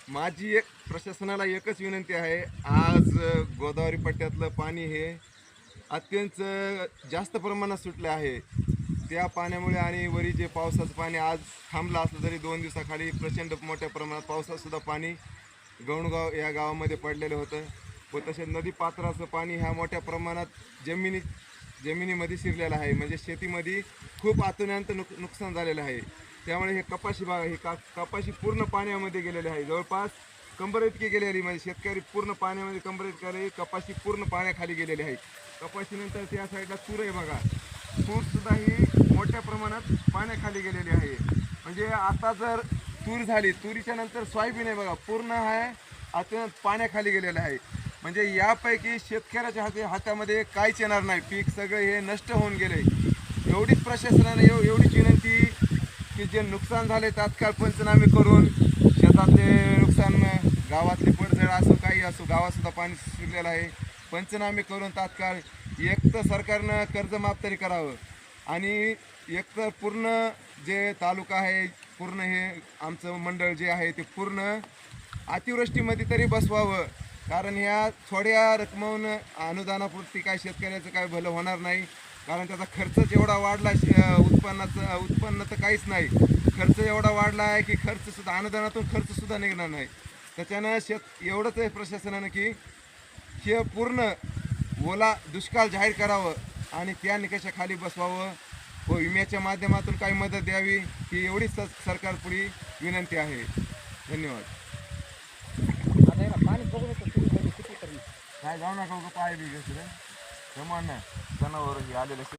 माझी एक प्रशासनाला एकच विनंती आहे. आज गोदावरी पट्ट्यातलं पाणी हे अत्यंत जास्त प्रमाणात सुटलं आहे. त्या पाण्यामुळे आणि वरी जे पावसाचं पाणी आज थांबलं असलं तरी 2 दिवसाखाली प्रचंड मोठ्या प्रमाणात पावसातसुद्धा पाणी गौणगाव या गावामध्ये पडलेलं होतं. व तसेच नदीपात्राचं पाणी ह्या मोठ्या प्रमाणात जमिनीमध्ये शिरलेलं आहे. म्हणजे शेतीमध्ये खूप अतोनांत नुकसान झालेलं आहे. त्यामुळे हे कपाशी बाग ही कपाशी पूर्ण पाण्यामध्ये गेलेली आहे. जवळपास कंबर इतकी गेलेली, म्हणजे शेतकरी पूर्ण पाण्यामध्ये कंबर इतकी, कपाशी पूर्ण पाण्याखाली गेलेली आहे. कपाशीनंतर त्या साईडला तूर आहे बघा, तूरसुद्धा ही मोठ्या प्रमाणात पाण्याखाली गेलेली आहे. म्हणजे आता जर तूर झाली, तुरीच्या नंतर सोयाबीन आहे बघा, पूर्ण आहे अत्यंत पाण्याखाली गेलेलं आहे. म्हणजे यापैकी शेतकऱ्याच्या हातामध्ये काहीच येणार नाही, पीक सगळे हे नष्ट होऊन गेले. एवढीच प्रशासनाने एवढीच विनंती की जे नुकसान झाले तात्काळ पंचनामे करून शेतातले नुकसान, गावातली पडझड असो काही असो, गावातसुद्धा पाणी शिरलेलं आहे, पंचनामे करून तात्काळ एक तर सरकारनं कर्जमाफ तरी करावं आणि एक तर पूर्ण जे तालुका आहे, पूर्ण हे आमचं मंडळ जे आहे ते पूर्ण अतिवृष्टीमध्ये तरी बसवावं. कारण ह्या थोड्या रकमेहून अनुदानापुरती काय शेतकऱ्याचं काय भलं होणार नाही. कारण त्याचा खर्चच एवढा वाढला, उत्पन्न तर काहीच नाही, खर्च एवढा वाढला आहे की खर्चसुद्धा अनुदानातून खर्चसुद्धा निघणार नाही. त्याच्यानं एवढंच आहे प्रशासनानं की हे पूर्ण ओला दुष्काळ जाहीर करावं आणि त्या निकषाखाली बसवावं व विम्याच्या माध्यमातून काही मदत द्यावी, ही एवढीच सरकारपुढे विनंती आहे. धन्यवाद. काय जाऊ नका पाय बी घेतलं जमान जनावर आलेलं